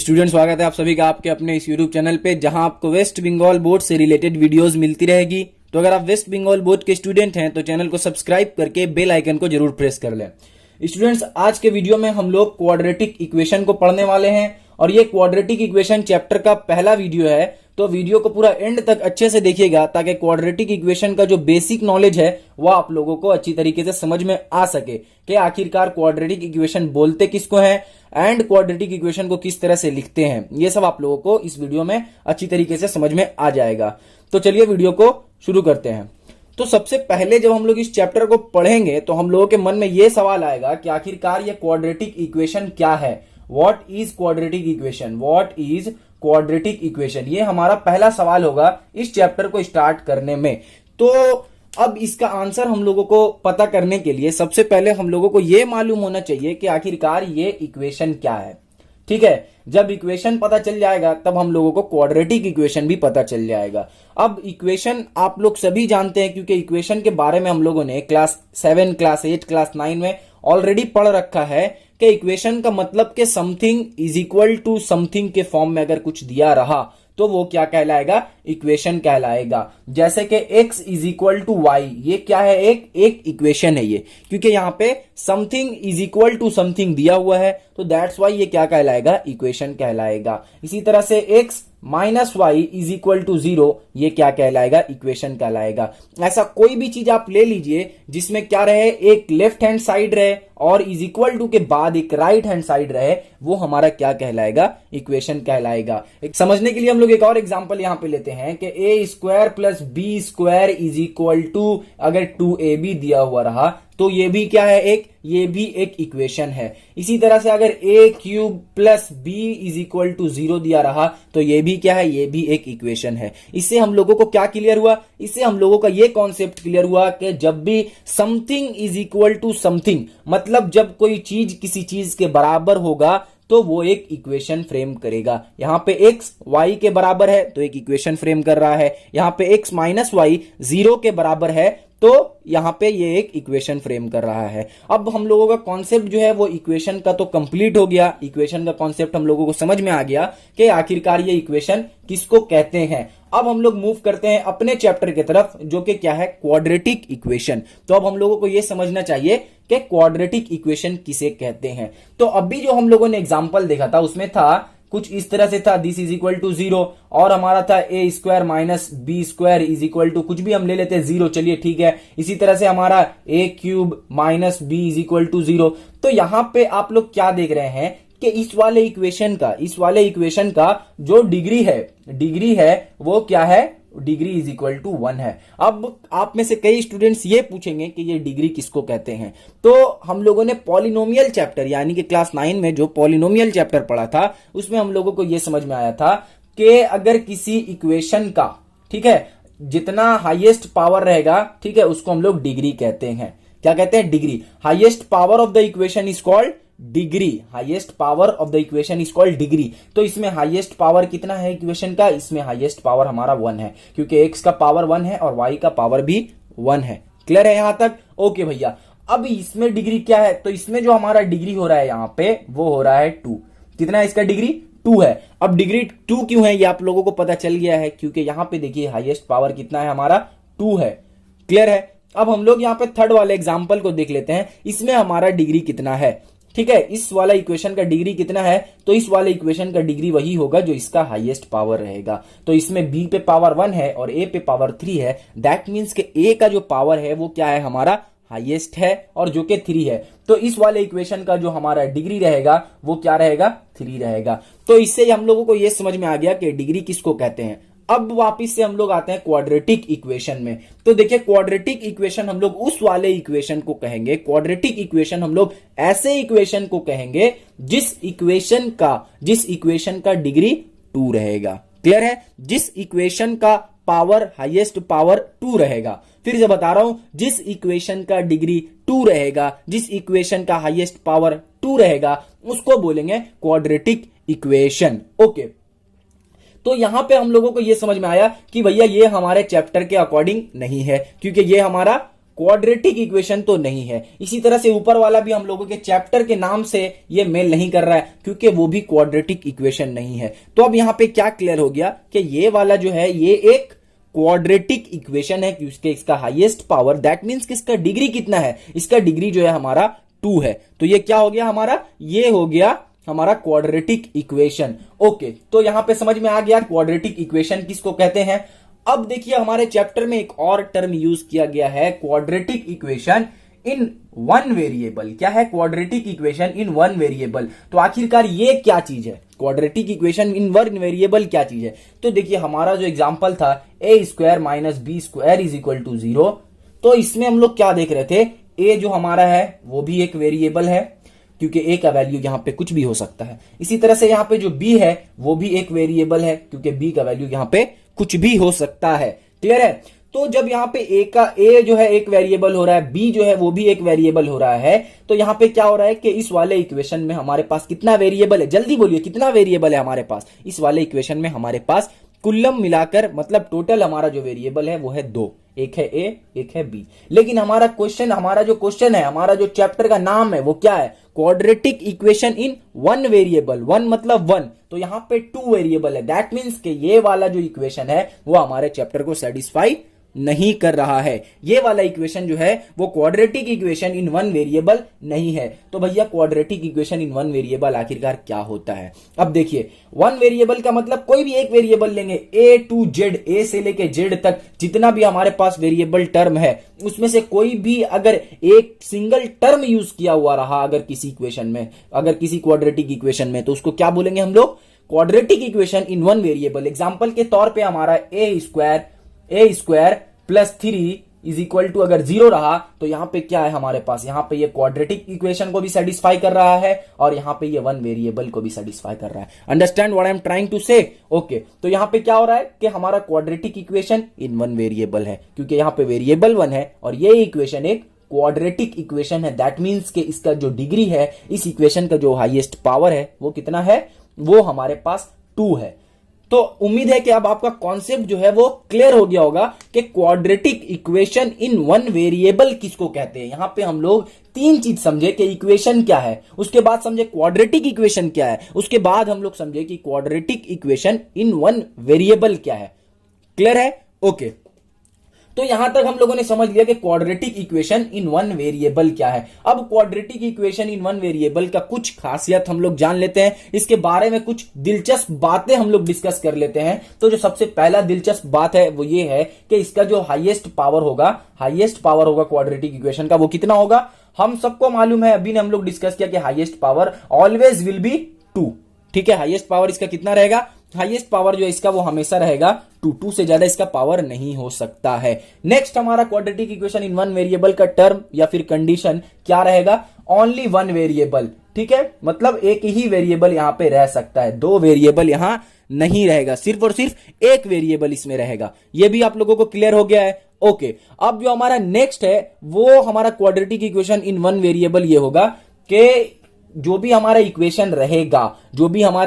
Student, स्वागत है आप सभी का आपके अपने इस यूट्यूब चैनल पे, जहां आपको वेस्ट बंगाल बोर्ड से रिलेटेड वीडियोस मिलती रहेगी। तो अगर आप वेस्ट बंगाल बोर्ड के स्टूडेंट हैं तो चैनल को सब्सक्राइब करके बेल आइकन को जरूर प्रेस कर लें। स्टूडेंट्स, आज के वीडियो में हम लोग क्वाड्रेटिक इक्वेशन को पढ़ने वाले हैं और ये क्वाड्रेटिक इक्वेशन चैप्टर का पहला वीडियो है। तो वीडियो को पूरा एंड तक अच्छे से देखिएगा ताकि क्वाड्रेटिक इक्वेशन का जो बेसिक नॉलेज है वो आप लोगों को अच्छी तरीके से समझ में आ सके कि आखिरकार क्वाड्रेटिक इक्वेशन बोलते किसको हैं एंड क्वाड्रेटिक इक्वेशन को किस तरह से लिखते हैं। ये सब आप लोगों को इस वीडियो में अच्छी तरीके से समझ में आ जाएगा। तो चलिए वीडियो को शुरू करते हैं। तो सबसे पहले जब हम लोग इस चैप्टर को पढ़ेंगे तो हम लोगों के मन में यह सवाल आएगा कि आखिरकार ये क्वाड्रेटिक इक्वेशन क्या है। What is quadratic equation, what is quadratic equation, ये हमारा पहला सवाल होगा इस चैप्टर को स्टार्ट करने में। तो अब इसका आंसर हम लोगों को पता करने के लिए सबसे पहले हम लोगों को यह मालूम होना चाहिए कि आखिरकार ये इक्वेशन क्या है। ठीक है, जब इक्वेशन पता चल जाएगा तब हम लोगों को क्वाड्रेटिक इक्वेशन भी पता चल जाएगा। अब इक्वेशन आप लोग सभी जानते हैं क्योंकि इक्वेशन के बारे में हम लोगों ने क्लास 7, क्लास 8, क्लास 9 में ऑलरेडी पढ़ रखा है कि इक्वेशन का मतलब कि something is equal to something के फॉर्म में अगर कुछ दिया रहा तो वो क्या कहलाएगा, इक्वेशन कहलाएगा। जैसे कि x is equal to Y, ये क्या है, एक इक्वेशन है ये, क्योंकि यहाँ पे something is equal to something दिया हुआ है तो दैट्स वाई ये क्या कहलाएगा, इक्वेशन कहलाएगा। इसी तरह से x minus Y is equal to 0, ये क्या कहलाएगा, इक्वेशन कहलाएगा। ऐसा कोई भी चीज आप ले लीजिए जिसमें क्या रहे, एक लेफ्ट हैंड साइड रहे और इज इक्वल टू के बाद एक राइट हैंड साइड रहे, वो हमारा क्या कहलाएगा, इक्वेशन कहलाएगा। समझने के लिए हम लोग एक और एग्जांपल यहां पे लेते हैं कि A square plus B square is equal to, अगर 2ab दिया हुआ रहा तो ये भी क्या है, ये भी एक इक्वेशन है। इसी तरह से अगर a cube plus B is equal to 0 दिया रहा तो ये भी क्या है, ये भी एक इक्वेशन है। इससे हम लोगों को क्या क्लियर हुआ, इससे हम लोगों का ये कॉन्सेप्ट क्लियर हुआ कि जब भी something is equal to something, मतलब जब कोई चीज किसी चीज के बराबर होगा तो वो एक इक्वेशन फ्रेम करेगा। यहां पे x y के बराबर है तो एक इक्वेशन फ्रेम कर रहा है, यहां पे x माइनस वाई 0 के बराबर है तो यहां पे ये एक इक्वेशन फ्रेम कर रहा है। अब हम लोगों का कॉन्सेप्ट जो है वो इक्वेशन का तो कंप्लीट हो गया, इक्वेशन का कॉन्सेप्ट हम लोगों को समझ में आ गया कि आखिरकार ये इक्वेशन किसको कहते हैं। अब हम लोग मूव करते हैं अपने चैप्टर की तरफ जो कि क्या है, क्वाड्रेटिक इक्वेशन। तो अब हम लोगों को यह समझना चाहिए कि क्वाड्रेटिक इक्वेशन किसे कहते हैं। तो अभी जो हम लोगों ने एग्जांपल देखा था उसमें था कुछ इस तरह से था, दिस इज इक्वल टू 0 और हमारा था A square minus B square is equal to, कुछ भी हम ले लेते हैं 0, चलिए ठीक है। इसी तरह से हमारा A cube minus B is equal to 0। तो यहां पे आप लोग क्या देख रहे हैं कि इस वाले इक्वेशन का जो डिग्री है वो क्या है, डिग्री इज इक्वल टू 1 है। अब आप में से कई स्टूडेंट्स ये पूछेंगे कि ये डिग्री किसको कहते हैं। तो हम लोगों ने पॉलिनोमियल चैप्टर यानी कि क्लास 9 में जो पॉलिनोमियल चैप्टर पढ़ा था उसमें हम लोगों को ये समझ में आया था कि अगर किसी इक्वेशन का, ठीक है, जितना हाईएस्ट पावर रहेगा, ठीक है, उसको हम लोग डिग्री कहते हैं। क्या कहते हैं, degree. Highest power of the equation is called degree, highest power of the equation is called degree. तो इसमें हाईएस्ट पावर कितना है इक्वेशन का, इसमें हाईएस्ट पावर हमारा 1 है क्योंकि x का पावर 1 है और y का पावर भी 1 है। क्लियर है यहां तक, ओके भैया। अब इसमें डिग्री क्या है, तो इसमें जो हमारा डिग्री हो रहा है यहां पे वो हो रहा है 2। कितना है इसका डिग्री, 2 है। अब डिग्री 2 क्यों है ये आप लोगों को पता चल गया है क्योंकि यहां पे देखिए हाईएस्ट पावर कितना है हमारा, 2 है। क्लियर है। अब हम लोग यहां पे थर्ड वाले एग्जाम्पल को देख लेते हैं, इसमें हमारा डिग्री कितना है। ठीक है, इस वाला इक्वेशन का डिग्री कितना है, तो इस वाले इक्वेशन का डिग्री वही होगा जो इसका हाईएस्ट पावर रहेगा। तो इसमें b पे पावर 1 है और a पे पावर 3 है, दैट मींस कि a का जो पावर है वो क्या है, हमारा हाईएस्ट है और जो कि 3 है। तो इस वाले इक्वेशन का जो हमारा डिग्री रहेगा वो क्या रहेगा, 3 रहेगा। तो इससे हम लोगों को यह समझ में आ गया कि डिग्री किसको कहते हैं। अब वापिस से हम लोग आते हैं क्वाड्रेटिक इक्वेशन में। तो देखिए क्वाड्रेटिक इक्वेशन हम लोग उस वाले इक्वेशन को कहेंगे, क्वाड्रेटिक इक्वेशन हम लोग ऐसे इक्वेशन को कहेंगे जिस इक्वेशन का डिग्री 2 रहेगा। क्लियर है, जिस इक्वेशन का पावर हाईएस्ट पावर 2 रहेगा। फिर से बता रहा हूं, जिस इक्वेशन का डिग्री 2 रहेगा, जिस इक्वेशन का हाईएस्ट पावर 2 रहेगा उसको बोलेंगे क्वाड्रेटिक इक्वेशन। ओके, तो यहां पे हम लोगों को यह समझ में आया कि भैया ये हमारे चैप्टर के अकॉर्डिंग नहीं है क्योंकि ये हमारा क्वाड्रेटिक इक्वेशन तो नहीं है। इसी तरह से ऊपर वाला भी हम लोगों के चैप्टर के नाम से ये मेल नहीं कर रहा है क्योंकि वो भी क्वाड्रेटिक इक्वेशन नहीं है। तो अब यहां पे क्या क्लियर हो गया कि ये वाला जो है ये एक क्वाड्रेटिक इक्वेशन है क्योंकि इसका हाईएस्ट पावर, दैट मींस कि इसका डिग्री कितना है, इसका डिग्री जो है हमारा 2 है। तो ये क्या हो गया हमारा, ये हो गया हमारा क्वाड्रेटिक इक्वेशन। ओके, तो यहां पे समझ में आ गया क्वाड्रेटिक इक्वेशन किसको कहते हैं। अब देखिए हमारे चैप्टर में एक और टर्म यूज किया गया है, quadratic equation in one variable. क्या है, quadratic equation in one variable. तो आखिरकार ये क्या चीज है, quadratic equation in one variable क्या चीज है। तो देखिए हमारा जो एग्जांपल था a square minus B square is equal to 0, तो इसमें हम लोग क्या देख रहे थे, a जो हमारा है वो भी एक वेरिएबल है क्योंकि a का वैल्यू यहां पे कुछ भी हो सकता है। इसी तरह से यहां पे जो b है वो भी एक वेरिएबल है क्योंकि b का वैल्यू यहां पे कुछ भी हो सकता है। क्लियर है। तो जब यहां पे a जो है एक वेरिएबल हो रहा है, b जो है वो भी एक वेरिएबल हो रहा है, तो यहां पे क्या हो रहा है कि इस वाले इक्वेशन में हमारे पास कितना वेरिएबल है, जल्दी बोलिए कितना वेरिएबल है हमारे पास। इस वाले इक्वेशन में हमारे पास कुल्लम मिलाकर मतलब टोटल हमारा जो वेरिएबल है वो है 2, एक है a एक है b। लेकिन हमारा जो क्वेश्चन है, हमारा जो चैप्टर का नाम है वो क्या है, quadratic equation in one variable. One मतलब 1, तो यहां पे 2 वेरिएबल है। दैट मींस कि ये वाला जो इक्वेशन है वो हमारे चैप्टर को सेटिस्फाई नहीं कर रहा है। ये वाला इक्वेशन जो है वो quadratic equation in one variable नहीं है। तो भैया quadratic equation in one variable आखिरकार क्या होता है। अब देखिए वन वेरिएबल का मतलब कोई भी एक वेरिएबल लेंगे, a to z, a से लेके z तक जितना भी हमारे पास वेरिएबल टर्म है उसमें से कोई भी अगर एक सिंगल टर्म यूज किया हुआ रहा अगर किसी इक्वेशन में, अगर किसी क्वाड्रेटिक इक्वेशन में, तो उसको क्या बोलेंगे हम लोग, quadratic equation in one variable. Example के तौर पर हमारा a square plus 3 is equal to अगर 0 रहा तो यहां पे क्या है हमारे पास, यहां पे ये क्वाड्रेटिक इक्वेशन को भी सेटिस्फाई कर रहा है और यहां पे ये वन वेरिएबल को भी सेटिस्फाई कर रहा है। Understand what I am trying to say. Okay, तो यहां पे क्या हो रहा है कि हमारा quadratic equation in one variable है क्योंकि यहां पे वेरिएबल 1 है और ये इक्वेशन एक क्वाड्रेटिक इक्वेशन है। दैट मींस के इसका जो डिग्री है, इस इक्वेशन का जो हाईएस्ट पावर है वो कितना है, वो हमारे पास 2 है। तो उम्मीद है कि अब आपका कॉन्सेप्ट जो है वो क्लियर हो गया होगा कि quadratic equation in one variable किसको कहते हैं। यहां पे हम लोग 3 चीज समझे कि इक्वेशन क्या है, उसके बाद समझे क्वाड्रेटिक इक्वेशन क्या है, उसके बाद हम लोग समझे कि quadratic equation in one variable क्या है। क्लियर है। ओके, तो यहां तक हम लोगों ने समझ लिया कि quadratic equation in one variable क्या है। अब quadratic equation in one variable का कुछ खासियत हम लोग जान लेते हैं, इसके बारे में कुछ दिलचस्प बातें हम लोग डिस्कस कर लेते हैं। तो जो सबसे पहला दिलचस्प बात है वो ये है कि इसका जो हाईएस्ट पावर होगा क्वाड्रेटिक इक्वेशन का, वो कितना होगा। हम सबको मालूम है, अभी ने हम लोग डिस्कस किया कि highest power always will be 2। ठीक है, हाईएस्ट पावर इसका कितना रहेगा, हाईएस्ट पावर जो इसका वो हमेशा रहेगा 2 से ज्यादा इसका पावर नहीं हो सकता है। नेक्स्ट हमारा quadratic equation in one variable का टर्म या फिर कंडीशन क्या रहेगा, ओनली वन वेरिएबल। ठीक है, मतलब एक ही वेरिएबल यहां पे रह सकता है, 2 वेरिएबल यहां नहीं रहेगा, सिर्फ और सिर्फ एक वेरिएबल इसमें रहेगा। ये भी आप लोगों को क्लियर हो गया है। ओके, अब जो हमारा नेक्स्ट है वो हमारा quadratic equation in one variable ये होगा कि जो भी हमारा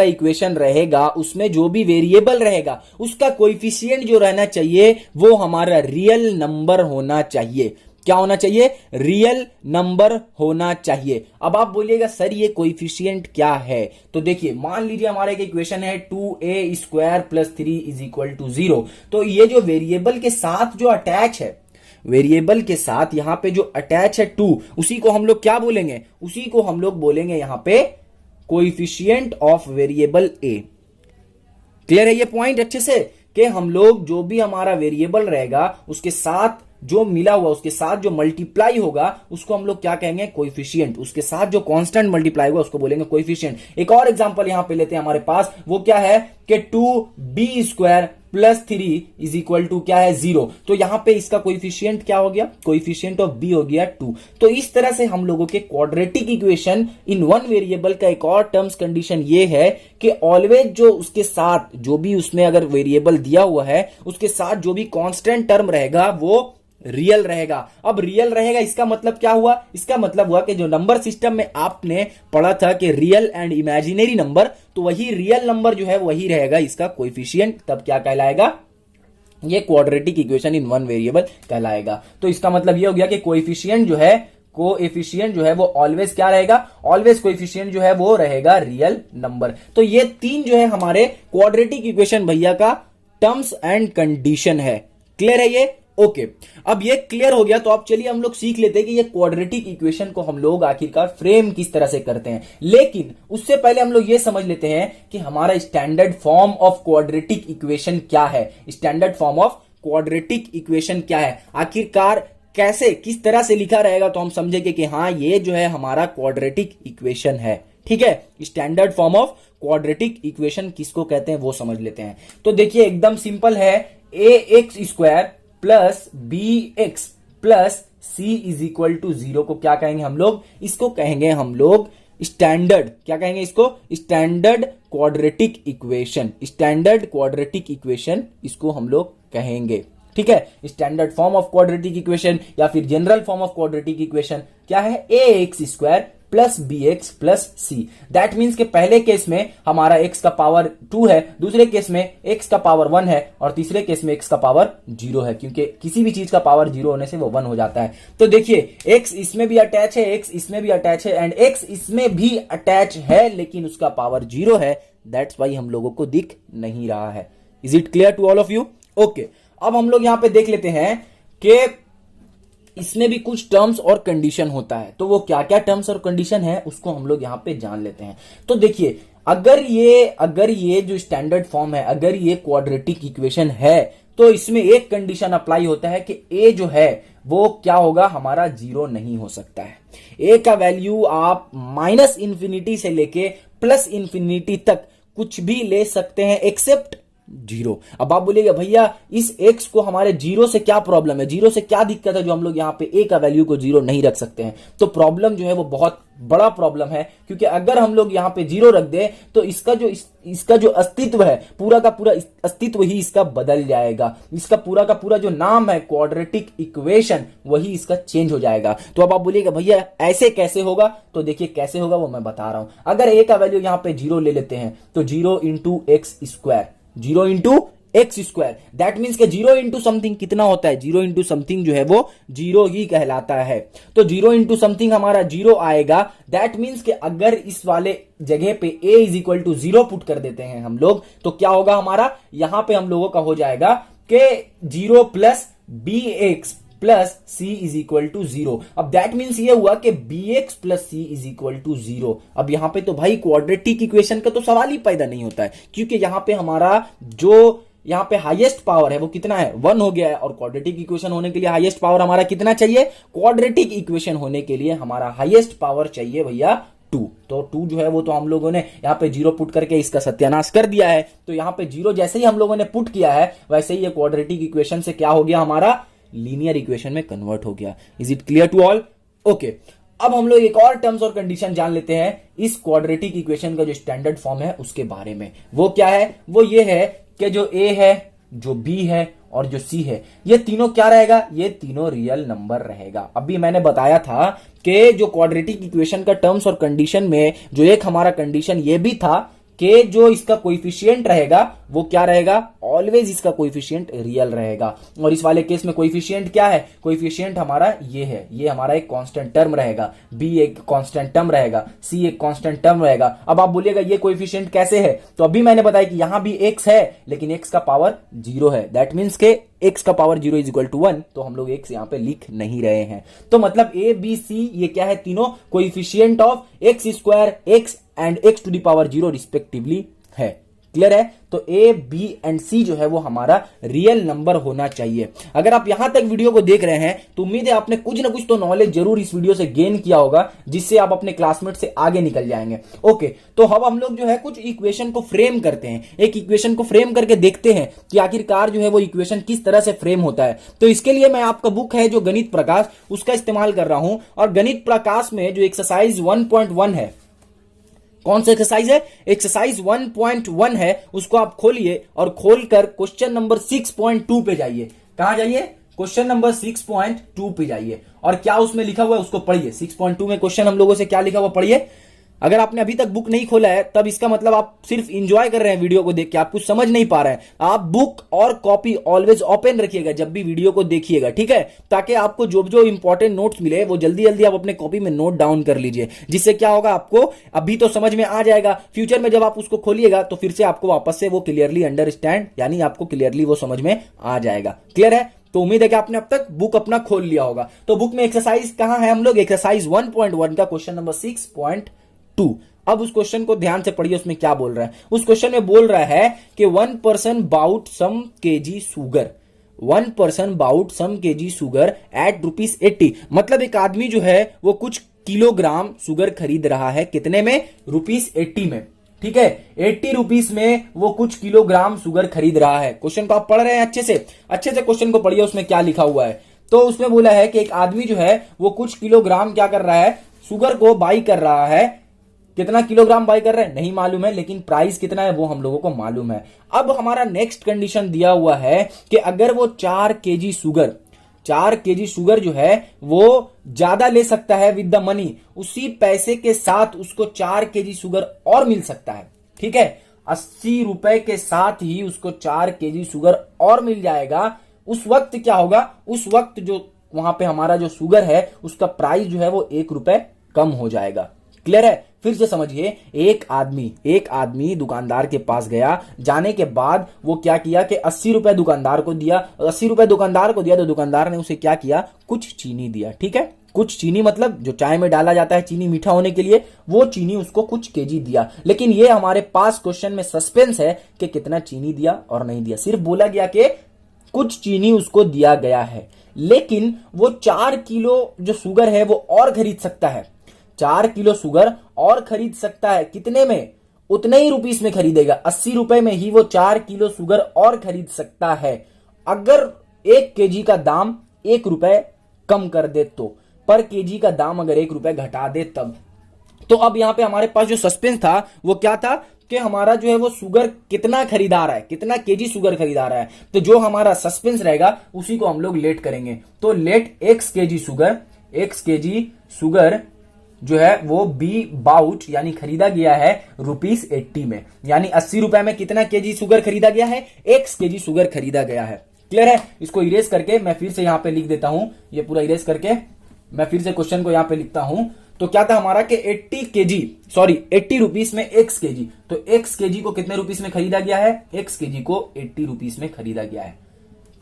इक्वेशन रहेगा उसमें जो भी वेरिएबल रहेगा उसका कोएफिशिएंट जो रहना चाहिए वो हमारा रियल नंबर होना चाहिए। क्या होना चाहिए, रियल नंबर होना चाहिए। अब आप बोलिएगा सर ये कोएफिशिएंट क्या है, तो देखिए मान लीजिए हमारा एक इक्वेशन है 2a square plus 3 is equal to 0। तो ये जो वेरिएबल के साथ जो अटैच है, वेरिएबल के साथ यहां पे जो अटैच है 2, उसी को हम लोग क्या बोलेंगे, उसी को हम लोग बोलेंगे यहां पे coefficient of variable a। Clear है ये पॉइंट अच्छे से, कि हम लोग जो भी हमारा वेरिएबल रहेगा उसके साथ जो मिला हुआ, उसके साथ जो मल्टीप्लाई होगा उसको हम लोग क्या कहेंगे, कोएफिशिएंट। उसके साथ जो कांस्टेंट मल्टीप्लाई होगा उसको बोलेंगे कोएफिशिएंट। एक और एग्जांपल यहां पे लेते हैं हमारे पास, वो क्या है कि 2b square plus 3 is equal to क्या है 0। तो यहां पे इसका कोएफिशिएंट क्या हो गया, कोएफिशिएंट ऑफ b हो गया 2। तो इस तरह से हम लोगों के quadratic equation in one variable का एक और टर्म्स कंडीशन ये है कि ऑलवेज जो उसके साथ जो भी उसमें अगर वेरिएबल दिया हुआ है उसके साथ जो भी कांस्टेंट टर्म रहेगा वो रियल रहेगा। अब रियल रहेगा इसका मतलब क्या हुआ, इसका मतलब हुआ कि जो नंबर सिस्टम में आपने पढ़ा था कि रियल एंड इमेजिनरी नंबर, तो वही रियल नंबर जो है वही रहेगा इसका कोएफिशिएंट, तब क्या कहलाएगा, ये quadratic equation in one variable कहलाएगा। तो इसका मतलब ये हो गया कि कोएफिशिएंट जो है वो ऑलवेज क्या रहेगा, ऑलवेज कोएफिशिएंट जो है वो रहेगा रियल नंबर। तो ये तीन जो है हमारे क्वाड्रेटिक इक्वेशन भैया का टर्म्स एंड कंडीशन है। क्लियर है ये? ओके अब ये क्लियर हो गया तो अब चलिए हम लोग सीख लेते हैं कि ये क्वाड्रेटिक इक्वेशन को हम लोग आखिरकार फ्रेम किस तरह से करते हैं। लेकिन उससे पहले हम लोग ये समझ लेते हैं कि हमारा standard form of quadratic equation क्या है। Standard form of quadratic equation क्या है, आखिरकार कैसे किस तरह से लिखा रहेगा, तो हम समझेंगे कि हाँ ये जो है हमारा क्वाड्रेटिक इक्वेशन है। ठीक है, standard form of quadratic equation किसको कहते हैं वो समझ लेते हैं। तो देखिए एकदम सिंपल है, ax² plus bx plus c is equal to 0 को क्या कहेंगे हम लोग, इसको कहेंगे हम लोग स्टैंडर्ड, क्या कहेंगे इसको, standard quadratic equation. Standard quadratic equation इसको हम लोग कहेंगे। ठीक है, standard form of quadratic equation या फिर general form of quadratic equation क्या है, ax² plus bx plus c। That means के पहले केस में हमारा x का पावर 2 है, दूसरे केस में x का पावर 1 है और तीसरे केस में x का पावर 0 है, क्योंकि किसी भी चीज का पावर 0 होने से वो 1 हो जाता है। तो देखिए x इसमें भी अटैच है, x इसमें भी अटैच है एंड x इसमें भी अटैच है, लेकिन उसका पावर 0 है। दैट्स वाई हम लोगों को दिख नहीं रहा है। Is it clear to all of you? Okay अब हम लोग यहां पे देख लेते हैं कि इसमें भी कुछ टर्म्स और कंडीशन होता है। तो वो क्या क्या टर्म्स और कंडीशन है उसको हम लोग यहां पे जान लेते हैं। तो देखिए अगर ये जो स्टैंडर्ड फॉर्म है, अगर ये क्वाड्रेटिक इक्वेशन है, तो इसमें एक कंडीशन अप्लाई होता है कि a जो है वो क्या होगा, हमारा 0 नहीं हो सकता है। a का वैल्यू आप -∞ से लेके +∞ तक कुछ भी ले सकते हैं एक्सेप्ट 0। अब आप बोलिएगा भैया इस x को हमारे 0 से क्या प्रॉब्लम है, 0 से क्या दिक्कत है जो हम लोग यहाँ पे a का वैल्यू को 0 नहीं रख सकते हैं। तो प्रॉब्लम जो है वो बहुत बड़ा प्रॉब्लम है, क्योंकि अगर हम लोग यहाँ पे 0 रख दें तो इसका जो अस्तित्व है, पूरा का पूरा अस्तित्व ही इसका बदल जाएगा। इसका पूरा का पूरा जो नाम है क्वाड्रेटिक इक्वेशन, वही इसका चेंज हो जाएगा। तो अब आप बोलिएगा भैया ऐसे कैसे होगा, तो देखिए कैसे होगा वो मैं बता रहा हूं। अगर a का वैल्यू यहाँ पे 0 ले लेते हैं तो 0 into x², 0 into x², that means के 0 इंटू समथिंग कितना होता है, 0 इंटू समथिंग जो है वो 0 ही कहलाता है। तो 0 इंटू समथिंग हमारा 0 आएगा। दैट मीन्स के अगर इस वाले जगह पे a is equal to 0 put कर देते हैं हम लोग, तो क्या होगा हमारा, यहां पे हम लोगों का हो जाएगा कि 0 plus bx plus c is equal to 0। अब दैट मीन्स ये हुआ कि bx plus c is equal to 0। अब यहां पे तो भाई क्वाड्रेटिक इक्वेशन का तो सवाल ही पैदा नहीं होता है, क्योंकि यहां पे हमारा जो यहां पे हाईएस्ट पावर है वो कितना है, 1 हो गया है। और क्वाड्रेटिक इक्वेशन होने के लिए हाईएस्ट पावर हमारा कितना चाहिए, क्वाड्रेटिक इक्वेशन होने के लिए हमारा हाईएस्ट पावर चाहिए भैया 2। तो 2 जो है वो तो हम लोगों ने यहाँ पे 0 पुट करके इसका सत्यानाश कर दिया है। तो यहाँ पे 0 जैसे ही हम लोगों ने पुट किया है, वैसे ही ये क्वाड्रेटिक इक्वेशन से क्या हो गया, हमारा लीनियर इक्वेशन में कन्वर्ट हो गया। Is it clear to all? Okay अब हम लोग एक और टर्म्स और कंडीशन जान लेते हैं इस क्वाड्रेटिक इक्वेशन का जो स्टैंडर्ड फॉर्म है उसके बारे में। वो क्या है, वो ये है कि जो a है, जो b है और जो c है, ये तीनों क्या रहेगा, ये तीनों रियल नंबर रहेगा। अभी मैंने बताया था कि जो क्वाड्रेटिक इक्वेशन का टर्म्स और कंडीशन में जो एक हमारा कंडीशन ये भी था कि जो इसका कोएफिशिएंट रहेगा वो क्या रहेगा, ऑलवेज इसका कोएफिशिएंट रियल रहेगा। और इस वाले केस में कोएफिशिएंट क्या है, कोएफिशिएंट हमारा ये है, ये हमारा एक कांस्टेंट टर्म रहेगा, b एक कांस्टेंट टर्म रहेगा, c एक कांस्टेंट टर्म रहेगा। अब आप बोलिएगा ये कोएफिशिएंट कैसे है, तो अभी मैंने बताया कि यहां भी x है लेकिन x का पावर 0 है। दैट मीन्स के x का पावर 0 इज इक्वल टू 1, तो हम लोग x यहां पे लिख नहीं रहे हैं। तो मतलब a b c ये क्या है, तीनों coefficient of x² x and x to the power 0 respectively है। क्लियर है? तो a b एंड c जो है वो हमारा रियल नंबर होना चाहिए। अगर आप यहां तक वीडियो को देख रहे हैं तो उम्मीद है आपने कुछ ना कुछ तो नॉलेज जरूर इस वीडियो से गेन किया होगा, जिससे आप अपने क्लासमेट से आगे निकल जाएंगे। ओके तो अब हम लोग जो है कुछ इक्वेशन को फ्रेम करते हैं, एक इक्वेशन को फ्रेम करके देखते हैं कि आखिरकार जो है वो इक्वेशन किस तरह से फ्रेम होता है। तो इसके लिए मैं आपका बुक है जो गणित प्रकाश, उसका इस्तेमाल कर रहा हूं। और गणित प्रकाश में जो एक्सरसाइज 1.1 है, कौन सा एक्सरसाइज है, एक्सरसाइज 1.1 है, उसको आप खोलिए और खोलकर क्वेश्चन नंबर 6.2 पे जाइए। कहां जाइए, क्वेश्चन नंबर 6.2 पे जाइए और क्या उसमें लिखा हुआ है उसको पढ़िए। 6.2 में क्वेश्चन हम लोगों से क्या लिखा हुआ पढ़िए। अगर आपने अभी तक बुक नहीं खोला है तब इसका मतलब आप सिर्फ एंजॉय कर रहे हैं वीडियो को देख के, आप कुछ समझ नहीं पा रहे हैं। आप बुक और कॉपी ऑलवेज ओपन रखिएगा जब भी वीडियो को देखिएगा, ठीक है, ताकि आपको जो जो इंपॉर्टेंट नोट्स मिले वो जल्दी जल्दी आप अपने कॉपी में नोट डाउन कर लीजिए, जिससे क्या होगा आपको अभी तो समझ में आ जाएगा, फ्यूचर में जब आप उसको खोलिएगा तो फिर से आपको वापस से वो क्लियरली अंडरस्टैंड यानी आपको क्लियरली वो समझ में आ जाएगा। क्लियर है? तो उम्मीद है कि आपने अब तक बुक अपना खोल लिया होगा। तो बुक में एक्सरसाइज कहां है, हम लोग एक्सरसाइज 1.1 का क्वेश्चन नंबर 6.2। अब उस क्वेश्चन को ध्यान से पढ़िए, उसमें क्या बोल रहा है। उस क्वेश्चन में बोल रहा है कि 1 पर्सन बाउट सम केजी शुगर, 1 पर्सन बाउट सम केजी शुगर एट ₹80। मतलब एक आदमी जो है वो कुछ किलोग्राम शुगर खरीद रहा है, कितने में? ₹80 में, ठीक है, 80 रुपीस में वो कुछ किलोग्राम शुगर खरीद रहा है। क्वेश्चन को आप पढ़ रहे हैं अच्छे से क्वेश्चन को पढ़िए, उसमें क्या लिखा हुआ है। तो उसमें बोला है कि एक आदमी जो है वो कुछ किलोग्राम क्या कर रहा है, शुगर को बाई कर रहा है। कितना किलोग्राम बाई कर रहे हैं नहीं मालूम है, लेकिन प्राइस कितना है वो हम लोगों को मालूम है। अब हमारा नेक्स्ट कंडीशन दिया हुआ है कि अगर वो 4 केजी शुगर जो है वो ज्यादा ले सकता है विद द मनी, उसी पैसे के साथ उसको 4 केजी शुगर और मिल सकता है, ठीक है, 80 रुपए के साथ ही उसको 4 केजी शुगर और मिल जाएगा। उस वक्त क्या होगा, उस वक्त जो वहां पे हमारा जो शुगर है उसका प्राइस जो है वो ₹1 कम हो जाएगा। क्लियर है? फिर से समझिए, एक आदमी दुकानदार के पास गया, जाने के बाद वो क्या किया कि 80 रुपए दुकानदार को दिया, 80 रुपए दुकानदार को दिया तो दुकानदार ने उसे क्या किया, कुछ चीनी दिया, ठीक है, कुछ चीनी मतलब जो चाय में डाला जाता है चीनी मीठा होने के लिए, वो चीनी उसको कुछ केजी दिया। लेकिन ये हमारे पास क्वेश्चन में सस्पेंस है कि कितना चीनी दिया और नहीं दिया, सिर्फ बोला गया कि कुछ चीनी उसको दिया गया है, लेकिन वो 4 किलो जो शुगर है वो और खरीद सकता है, 4 किलो शुगर और खरीद सकता है। कितने में? उतने ही रुपीस में खरीदेगा, 80 रुपए में ही वो 4 किलो शुगर और खरीद सकता है। अगर 1 केजी का दाम ₹1 कम कर दे तो, पर केजी का दाम अगर ₹1 घटा दे तब। तो अब यहां पे हमारे पास जो सस्पेंस था वो क्या था कि हमारा जो है वो शुगर कितना खरीदा रहा है, कितना केजी शुगर खरीदा रहा है। तो जो हमारा सस्पेंस रहेगा उसी को हम लोग लेट करेंगे। तो लेट x केजी शुगर जो है वो बी बाउट यानी खरीदा गया है ₹80 में, यानी 80 रुपए में कितना केजी शुगर खरीदा गया है, x केजी शुगर खरीदा गया है। क्लियर है? इसको इरेज करके मैं फिर से यहां पे लिख देता हूं, ये पूरा इरेज करके मैं फिर से क्वेश्चन को यहां पे लिखता हूं। तो क्या था हमारा कि 80 रुपीस में x केजी, तो x केजी को कितने रुपीस में खरीदा गया है, x केजी को 80 रुपीस में खरीदा गया है।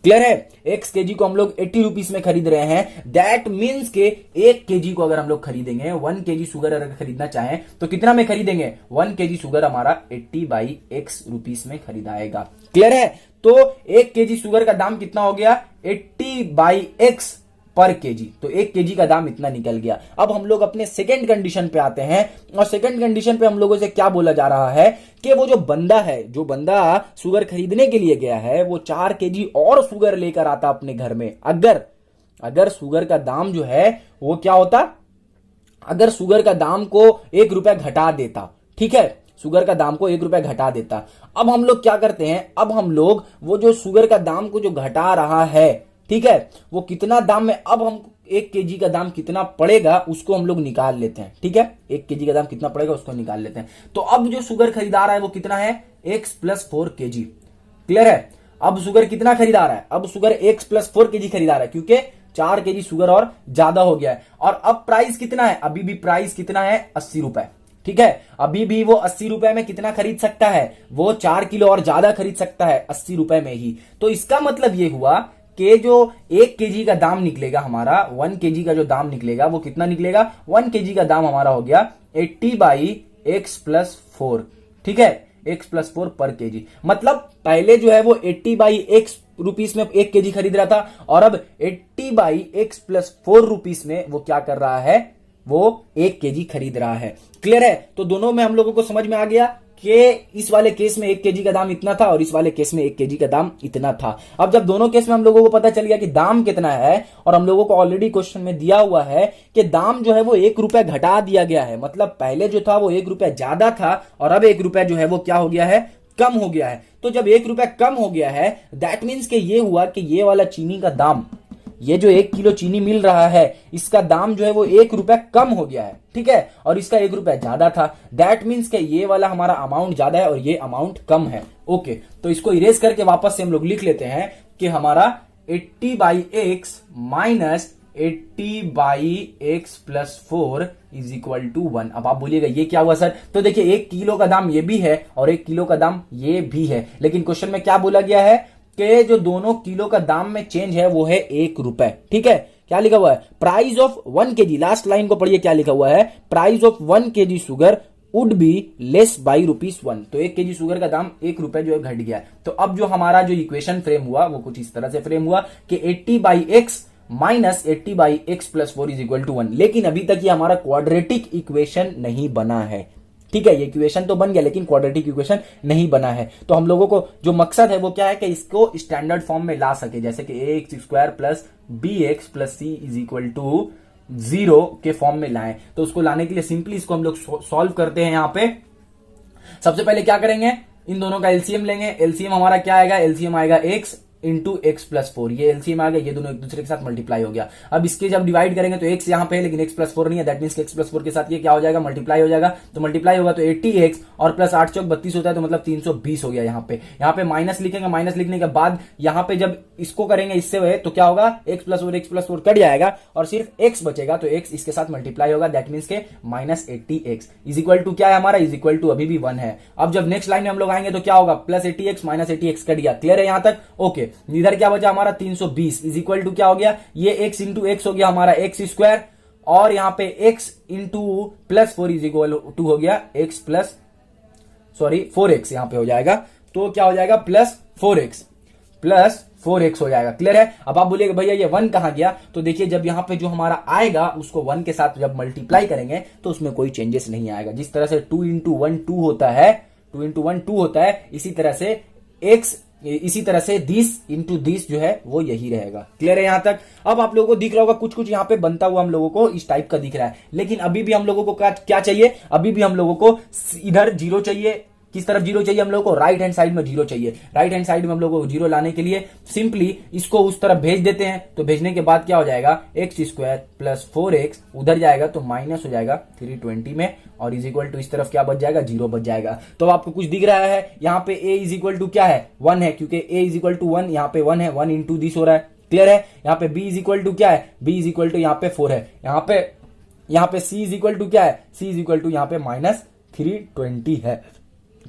क्लियर है? x केजी को हम लोग 80 रुपीस में खरीद रहे हैं। दैट मीन्स के 1 केजी को अगर हम लोग खरीदेंगे, 1 केजी शुगर अगर खरीदना चाहें तो कितना में खरीदेंगे, 1 केजी शुगर हमारा 80/x रुपीस में खरीदाएगा। क्लियर है? तो 1 केजी शुगर का दाम कितना हो गया, 80/x पर केजी, तो 1 केजी का दाम इतना निकल गया। अब हम लोग अपने सेकंड कंडीशन पे आते हैं, और सेकंड कंडीशन पे हम लोगों से क्या बोला जा रहा है कि वो जो बंदा शुगर खरीदने के लिए गया है वो 4 केजी और शुगर लेकर आता अपने घर में। अगर शुगर का दाम जो है वो क्या होता, अगर शुगर का दाम को ₹1 घटा देता, ठीक है, शुगर का दाम को ₹1 घटा देता। अब हम लोग क्या करते हैं, अब हम लोग वो जो शुगर का दाम को जो घटा रहा है, ठीक है, वो कितना दाम में, अब हम 1 केजी का दाम कितना पड़ेगा उसको हम लोग निकाल लेते हैं, ठीक है, 1 केजी का दाम कितना पड़ेगा उसको निकाल लेते हैं। तो अब जो शुगर खरीदा रहा है वो कितना है, x + 4 केजी। क्लियर है? अब शुगर कितना खरीदा रहा है, अब शुगर x + 4 केजी खरीदा रहा है, क्योंकि 4 केजी शुगर और ज्यादा हो गया है। और अब प्राइस कितना है, अभी भी प्राइस कितना है, 80 रुपए, ठीक है, अभी भी वो 80 रुपए में कितना खरीद सकता है, वो 4 किलो और ज्यादा खरीद सकता है 80 रुपए में ही। तो इसका मतलब ये हुआ कि जो 1 केजी का दाम निकलेगा हमारा, 1 केजी का जो दाम निकलेगा वो कितना निकलेगा, 1 केजी का दाम हमारा हो गया 80/x + 4, ठीक है, x + 4 पर केजी। मतलब पहले जो है वो 80/x रुपीस में 1 केजी खरीद रहा था, और अब 80/x + 4 रुपीस में वो क्या कर रहा है, वो 1 केजी खरीद रहा है। क्लियर है? तो दोनों में हम लोगों को समझ में आ गया कि इस वाले केस में 1 केजी का दाम इतना था और इस वाले केस में 1 केजी का दाम इतना था। अब जब दोनों केस में हम लोगों को पता चल गया कि दाम कितना है, और हम लोगों को ऑलरेडी क्वेश्चन में दिया हुआ है कि दाम जो है वो ₹1 घटा दिया गया है, मतलब पहले जो था वो ₹1 ज्यादा था और अब ₹1 जो है वो क्या हो गया है, कम हो गया है। तो जब ₹1 कम हो गया है, दैट मीन्स कि ये हुआ कि ये वाला चीनी का दाम ये जो 1 किलो चीनी मिल रहा है इसका दाम जो है वो 1 रुपया कम हो गया है, ठीक है, और इसका 1 रुपया ज्यादा था। दैट मीन्स कि ये वाला हमारा अमाउंट ज्यादा है और ये अमाउंट कम है। ओके, तो इसको इरेज करके वापस से हम लोग लिख लेते हैं कि हमारा 80/x minus 80/x plus 4 is equal to 1। अब आप बोलिएगा ये क्या हुआ सर? तो देखिए 1 किलो का दाम ये भी है और 1 किलो का दाम ये भी है, लेकिन क्वेश्चन में क्या बोला गया है कि जो दोनों किलो का दाम में चेंज है वो है 1 रुपए, ठीक है। क्या लिखा हुआ है? Price of 1 kg, last line को पढ़िए क्या लिखा हुआ है, price of 1 kg sugar would be less by ₹1। तो 1 kg शुगर का दाम 1 रुपए जो है घट गया। तो अब जो हमारा जो इक्वेशन फ्रेम हुआ वो कुछ इस तरह से फ्रेम हुआ कि 80/x minus 80/x plus 4 is equal to 1। लेकिन अभी तक ये हमारा क्वाड्रेटिक इक्वेशन नहीं बना है, ठीक है। ये इक्वेशन तो बन गया लेकिन क्वाड्रेटिक इक्वेशन नहीं बना है। तो हम लोगों को जो मकसद है वो क्या है कि इसको स्टैंडर्ड फॉर्म में ला सके, जैसे कि ax² plus bx plus c is equal to 0 के फॉर्म में लाएं। तो उसको लाने के लिए सिंपली इसको हम लोग सॉल्व करते हैं। यहां पे सबसे पहले क्या करेंगे, इन दोनों का एलसीएम लेंगे। एलसीएम हमारा क्या आएगा? एलसीएम आएगा x इंटू एक्स प्लस 4। ये एलसीएम आ गया, ये दोनों एक दूसरे के साथ मल्टीप्लाई हो गया। अब इसके जब डिवाइड करेंगे तो x यहां पे है लेकिन x प्लस 4 नहीं है, दैट मींस x प्लस 4 के साथ ये क्या हो जाएगा? मल्टीप्लाई हो जाएगा। तो मल्टीप्लाई होगा तो 80x और प्लस 8 चौक 32 होता है, तो मतलब 320 हो गया। यहाँ पे माइनस लिखेंगे, माइनस लिखने के बाद यहाँ पे जब इसको करेंगे इससे तो क्या होगा? x प्लस 4 कट जाएगा और सिर्फ x बचेगा, तो x इसके साथ मल्टीप्लाई होगा, दैट मींस के minus 80x is equal to क्या है हमारा? इज इक्वल टू अभी भी 1 है। अब जब नेक्स्ट लाइन में हम लोग आएंगे तो क्या होगा? Plus 80x minus 80x cut गया। क्लियर है यहां तक? ओके, इधर क्या बचा हमारा? 320 इज इक्वल टू क्या हो गया? ये x इंटू एक्स हो गया हमारा x² और यहाँ पे x into plus 4 is equal to हो गया x प्लस 4x यहाँ पे हो जाएगा। तो क्या हो जाएगा? प्लस 4x हो जाएगा। क्लियर है? अब आप बोलिएगा भैया ये 1 कहां गया? तो देखिए जब यहाँ पे जो हमारा आएगा उसको 1 के साथ जब मल्टीप्लाई करेंगे तो उसमें कोई चेंजेस नहीं आएगा। जिस तरह से 2 इंटू 1 2 होता है, 2 इंटू 1 2 होता है, इसी तरह से 10 इंटू 10 जो है वो यही रहेगा। क्लियर है यहां तक? अब आप लोगों को दिख रहा होगा कुछ यहाँ पे बनता हुआ हम लोगों को इस टाइप का दिख रहा है, लेकिन अभी भी हम लोगों को क्या चाहिए? अभी भी हम लोगों को इधर 0 चाहिए। किस तरफ 0 चाहिए हम लोग को? राइट हैंड साइड में 0 चाहिए। राइट हैंड साइड में हम लोग को 0 लाने के लिए सिंपली इसको उस तरफ भेज देते हैं। तो भेजने के बाद क्या हो जाएगा? x² प्लस 4x उधर जाएगा तो माइनस हो जाएगा 320 में और इज इक्वल टू इस तरफ क्या बच जाएगा? 0 बच जाएगा। तो आपको कुछ दिख रहा है यहाँ पे a इज इक्वल टू क्या है? 1 है, क्योंकि a इज इक्वल टू 1 यहाँ पे 1 है, 1 इंटू 10 हो रहा है। क्लियर है? यहाँ पे b इज इक्वल टू क्या है? b इज इक्वल टू यहाँ पे 4 है। यहाँ पे c इज इक्वल टू क्या है? c इज इक्वल टू यहाँ पे माइनस 320 है।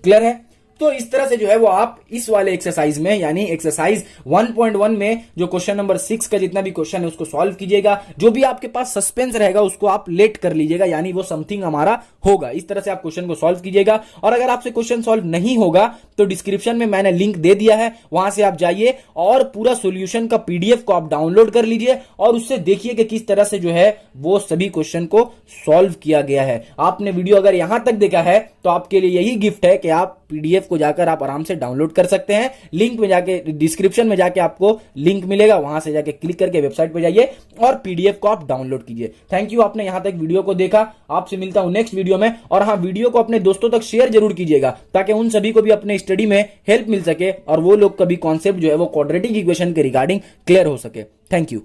क्लियर है? तो इस तरह से जो है वो आप इस वाले एक्सरसाइज में यानी एक्सरसाइज 1.1 में जो क्वेश्चन नंबर 6 का जितना भी क्वेश्चन है उसको सॉल्व कीजिएगा। जो भी आपके पास सस्पेंस रहेगा उसको आप लेट कर लीजिएगा, यानी वो समथिंग हमारा होगा। इस तरह से आप क्वेश्चन को सॉल्व कीजिएगा। और अगर आपसे क्वेश्चन सॉल्व नहीं होगा तो डिस्क्रिप्शन में मैंने लिंक दे दिया है, वहां से आप जाइए और पूरा सोल्यूशन का पीडीएफ को आप डाउनलोड कर लीजिए और उससे देखिए कि किस तरह से जो है वो सभी क्वेश्चन को सॉल्व किया गया है। आपने वीडियो अगर यहां तक देखा है तो आपके लिए यही गिफ्ट है कि आप पीडीएफ को जाकर आप आराम से डाउनलोड कर सकते हैं। लिंक में जाके डिस्क्रिप्शन में जाके आपको लिंक मिलेगा, वहां से जाके क्लिक करके वेबसाइट पे जाइए और पीडीएफ को आप डाउनलोड कीजिए। थैंक यू, आपने यहां तक वीडियो को देखा। आपसे मिलता हूं नेक्स्ट वीडियो में। और हाँ, वीडियो को अपने दोस्तों तक शेयर जरूर कीजिएगा ताकि उन सभी को भी अपने स्टडी में हेल्प मिल सके और वो लोग कभी कॉन्सेप्ट जो है वो क्वाड्रेटिक इक्वेशन के रिगार्डिंग क्लियर हो सके। Thank you.